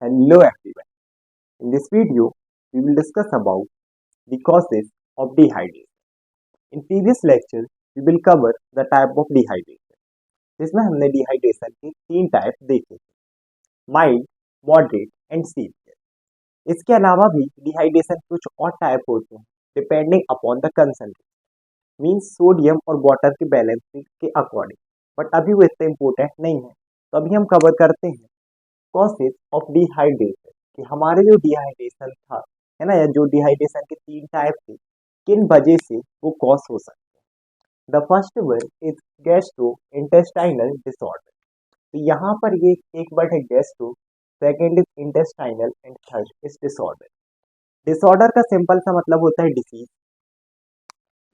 Hello everyone. In this video, we will discuss about the causes of dehydration. In previous lecture, we will cover the type of dehydration. जिसमें हमने dehydration के तीन type देखे थे, mild, moderate and severe. इसके अलावा भी dehydration कुछ और टाइप होते हैं depending upon the concentration, means sodium और वाटर के बैलेंस के अकॉर्डिंग। बट अभी वो इतना इम्पोर्टेंट नहीं है, तो अभी हम कवर करते हैं कॉसेज ऑफ डिहाइड्रेशन कि हमारे जो डिहाइड्रेशन था, है ना, या जो डिहाइड्रेशन के तीन टाइप थे, किन वजह से वो कॉज हो सकते हैं। The first one is gastro intestinal disorder. तो यहाँ पर ये एक वर्ड है gastro, second is intestinal and third is disorder. Disorder का सिंपल सा मतलब होता है डिसीज,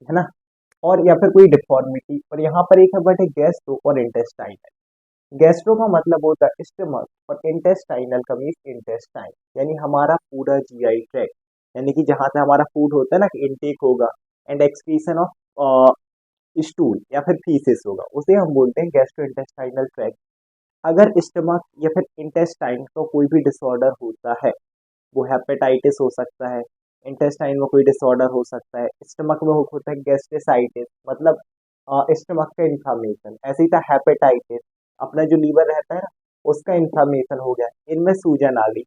है ना, और या फिर कोई डिफॉर्मिटी। और यहाँ पर एक वर्ड है गैस्ट्रो और इंटेस्टाइनल। गैस्ट्रो का मतलब होता है स्टमक और इंटेस्टाइनल का मीन्स इंटेस्टाइन, यानी हमारा पूरा जीआई ट्रैक्ट, यानी कि जहाँ से हमारा फूड होता है ना, कि इनटेक होगा एंड एक्सक्रीशन ऑफ स्टूल या फिर फीसेस होगा, उसे हम बोलते हैं गैस्ट्रो इंटेस्टाइनल ट्रैक्ट। अगर स्टमक या फिर इंटेस्टाइन का कोई भी डिसऑर्डर होता है, वो हेपेटाइटिस हो सकता है, इंटेस्टाइन में कोई डिसऑर्डर हो सकता है, स्टमक में होता है गैस्ट्रेसाइटिस मतलब स्टमक का इन्फ्लामेशन, ऐसे ही था हेपेटाइटिस, अपना जो लीवर रहता है ना उसका इन्फ्लामेशन हो गया, इनमें सूजन आ गई।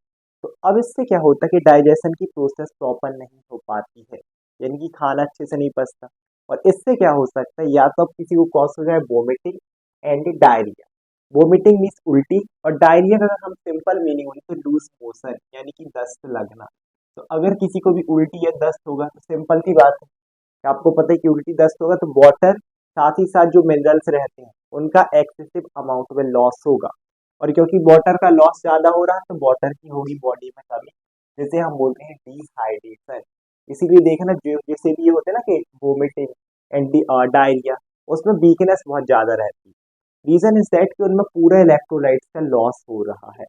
तो अब इससे क्या होता है कि डाइजेशन की प्रोसेस प्रॉपर नहीं हो पाती है, यानी कि खाना अच्छे से नहीं पचता। और इससे क्या हो सकता है, या तो अब किसी को कॉज हो जाए vomiting and diarrhoea. Vomiting means उल्टी, और डायरिया का अगर हम सिंपल मीनिंग बोले तो लूज मोशन, यानी कि दस्त लगना। तो अगर किसी को भी उल्टी या दस्त होगा तो सिंपल सी बात है कि आपको पता है कि उल्टी दस्त होगा तो वाटर साथ ही साथ जो मिनरल्स रहते हैं उनका एक्सेसिव अमाउंट में लॉस होगा। और क्योंकि वाटर का लॉस ज्यादा हो रहा है तो वाटर की होगी बॉडी में कमी, जिसे हम बोलते हैं डिहाइड्रेशन। इसीलिए देखना जो जैसे भी ये होते हैं ना कि वोमिटिंग एंड डायरिया, उसमें वीकनेस बहुत ज्यादा रहती है। रीजन इज दैट कि उनमें पूरा इलेक्ट्रोलाइट्स का लॉस हो रहा है।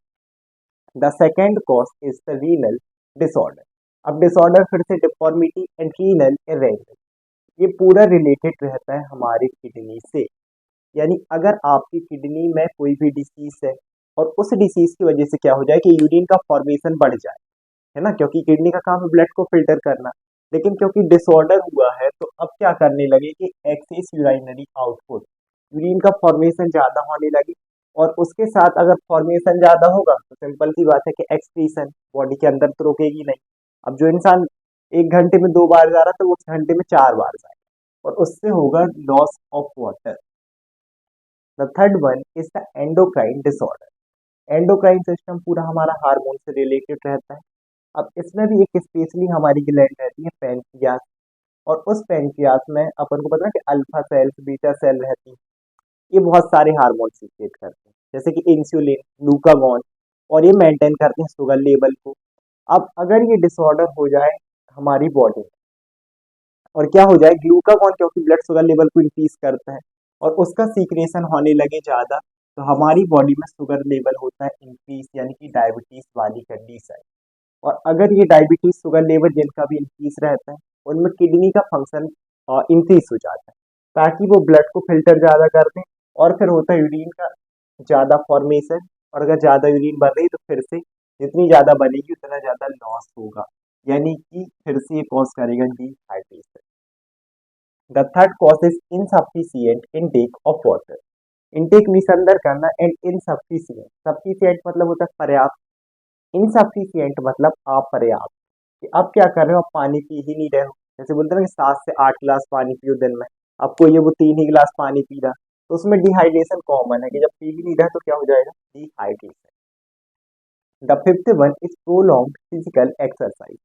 The second cause is the renal disorder. अब डिसऑर्डर फिर से डिफॉर्मिटी एंड रीनल इरेंजमेंट, ये पूरा रिलेटेड रहता है हमारी किडनी से। यानी अगर आपकी किडनी में कोई भी डिसीज है और उस डिसीज की वजह से क्या हो जाए कि यूरिन का फॉर्मेशन बढ़ जाए, है ना, क्योंकि किडनी का काम है ब्लड को फिल्टर करना, लेकिन क्योंकि डिसऑर्डर हुआ है तो अब क्या करने लगे कि एक्सेस यूरिनरी आउटपुट, यूरिन का फॉर्मेशन ज्यादा होने लगी। और उसके साथ अगर फॉर्मेशन ज्यादा होगा तो सिंपल सी बात है कि एक्सक्रीशन बॉडी के अंदर तो रुकेगी नहीं। अब जो इंसान 1 घंटे में 2 बार जा रहा था वो उस घंटे में 4 बार जाए, और उससे होगा loss of water. The third one is the endocrine disorder. Endocrine system पूरा हमारा हार्मोन से रिलेटेड रहता है। अब इसमें भी एक स्पेशली हमारी ग्लैंड रहती है पेनक्रियास, और उस पेनक्रियास में अपन को पता है कि अल्फा सेल्स बीटा सेल रहती है, ये बहुत सारे हार्मोन सीक्रेट करते हैं जैसे कि इंसुलिन, ग्लूकागॉन, और ये मेंटेन करते हैं शुगर लेवल को। अब अगर ये डिसऑर्डर हो जाए हमारी बॉडी में, और क्या हो जाए, ग्लूकागॉन क्योंकि ब्लड शुगर लेवल को इंक्रीज करता है और उसका सीक्रेशन होने लगे ज़्यादा, तो हमारी बॉडी में शुगर लेवल होता है इंक्रीज, यानी कि डायबिटीज वाली कंडीशन। और अगर ये डायबिटीज शुगर लेवल जिनका भी इंक्रीज रहता है उनमें किडनी का फंक्शन इंक्रीज हो जाता है, ताकि वो ब्लड को फिल्टर ज़्यादा कर दें, और फिर होता है यूरिन का ज़्यादा फॉर्मेशन। और अगर ज़्यादा यूरिन बढ़ रही है तो फिर से जितनी ज़्यादा बनेगी उतना ज़्यादा लॉस होगा, यानी कि फिर से ये कॉज करेगा dehydration. The third cause is insufficient intake of water. Intake means अंदर करना, एंड इनसफिशिएंट, सफिशिएंट मतलब होता है पर्याप्त, इनसफिशिएंट मतलब अपर्याप्त। कि अब क्या कर रहे हो, आप पानी पी ही नहीं रहे हो। जैसे बोलते हैं ना कि 7 से 8 गिलास पानी पियो दिन में, आपको ये वो 3 ही गिलास पानी पी रहा, तो उसमें डिहाइड्रेशन कॉमन है कि जब पी ही नहीं रहा तो क्या हो जाएगा, dehydration. The fifth one is prolong physical exercise.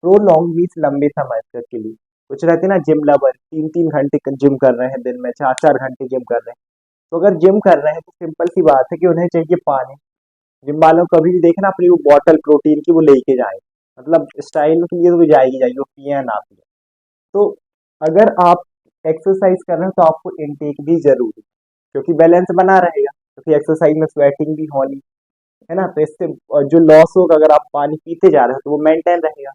Prolong means लंबे समय तक के लिए। कुछ रहते हैं ना जिम लवर, 3-3 घंटे जिम कर रहे हैं दिन में, 4-4 घंटे जिम कर रहे हैं। तो अगर जिम कर रहे हैं तो सिंपल सी बात है कि उन्हें चाहिए पानी। जिम वालों को कभी भी देखना अपनी वो बॉटल प्रोटीन की वो लेके जाए, मतलब स्टाइल के लिए तो वो जाएगी जाएगी, वो पिए या ना पिए। तो अगर आप एक्सरसाइज कर रहे हो तो आपको इनटेक भी जरूरी है, क्योंकि बैलेंस बना रहेगा, क्योंकि एक्सरसाइज में स्वेटिंग भी होनी है ना, तो इससे जो लॉस होगा अगर आप पानी पीते जा रहे हो तो वो मेंटेन रहेगा।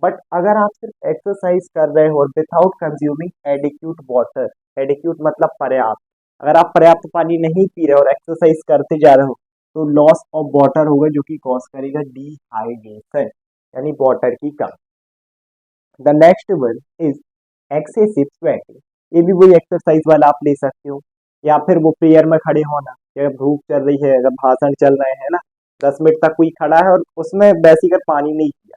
बट अगर आप सिर्फ एक्सरसाइज कर रहे हो और without consuming adequate water, adequate मतलब पर्याप्त, अगर आप पर्याप्त पानी नहीं पी रहे हो और एक्सरसाइज करते जा रहे हो तो लॉस ऑफ वाटर होगा जो कि कॉज करेगा डिहाइड्रेशन यानी वाटर की कमी। The next one is excessive sweating. ये भी वही एक्सरसाइज वाला आप ले सकते हो, या फिर वो प्रेयर में खड़े होना, अगर धूप चल रही है, अगर भाषण चल रहे हैं ना, 10 मिनट तक कोई खड़ा है और उसमें वैसे ही अगर पानी नहीं पिया,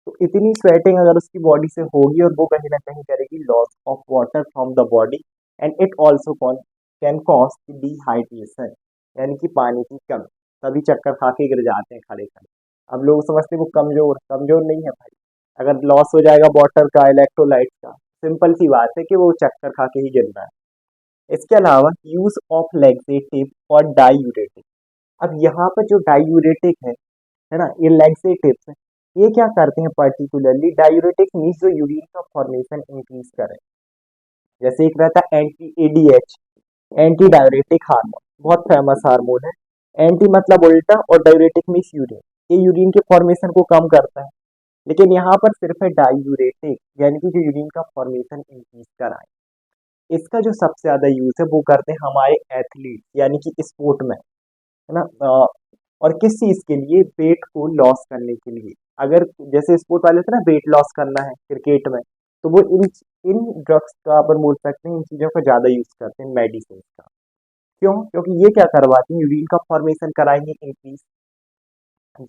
तो इतनी स्वेटिंग अगर उसकी बॉडी से होगी और वो कहीं ना कहीं करेगी loss of water from the body and it also can cause dehydration यानी कि पानी की कमी, तभी चक्कर खा के गिर जाते हैं खड़े खड़े। अब लोग समझते हैं वो कमजोर कमजोर नहीं है भाई, अगर लॉस हो जाएगा वाटर का, इलेक्ट्रोलाइट का, सिंपल सी बात है कि वो चक्कर खा के ही गिरना है। इसके अलावा यूज ऑफ लैक्सेटिव और डायूरेटिक। अब यहाँ पर जो डायूरेटिक है ना, ये लैक्सेटिव्स है, ये क्या करते हैं पर्टिकुलरली, डायूरेटिक मीन्स जो यूरिन का फॉर्मेशन इंक्रीज करे। जैसे एक रहता है anti ADH, anti diuretic hormone, बहुत फेमस हार्मोन है। एंटी मतलब उल्टा और डायूरेटिक मीन्स यूरिन, ये यूरिन के फॉर्मेशन को कम करता है। लेकिन यहाँ पर सिर्फ है डायूरेटिक यानी कि जो यूरिन का फॉर्मेशन इंक्रीज कराए। इसका जो सबसे ज्यादा यूज है वो करते हैं हमारे एथलीट यानी कि स्पोर्ट में, है ना। और किस चीज के लिए, वेट को लॉस करने के लिए। अगर जैसे स्पोर्ट वाले थे ना, वेट लॉस करना है क्रिकेट में, तो वो इन इन ड्रग्स का अपन बोल सकते हैं, इन चीजों का ज्यादा यूज करते हैं, मेडिसिन का। क्यों? क्योंकि ये क्या करवाती है, यूरिन का फॉर्मेशन कराएंगे इंक्रीज।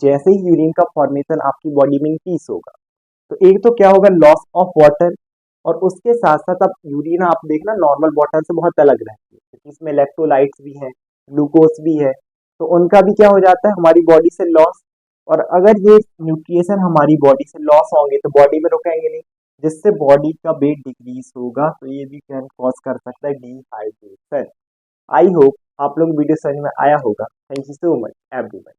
जैसे ही यूरिन का फॉर्मेशन आपकी बॉडी में इंक्रीज होगा, तो एक तो क्या होगा, लॉस ऑफ वाटर, और उसके साथ साथ अब यूरिन आप देखना नॉर्मल वाटर से बहुत अलग रहती है, क्योंकि इसमें इलेक्ट्रोलाइट्स भी हैं, ग्लूकोज भी है, तो उनका भी क्या हो जाता है हमारी बॉडी से लॉस। और अगर ये न्यूट्रिएशन हमारी बॉडी से लॉस होंगे तो बॉडी में रुकेंगे नहीं, जिससे बॉडी का वेट डिक्रीज होगा, तो ये भी कैन कॉज कर सकता है डिहाइड्रेशन। आई होप आप लोग वीडियो समझ में आया होगा। Thank you so much everyone.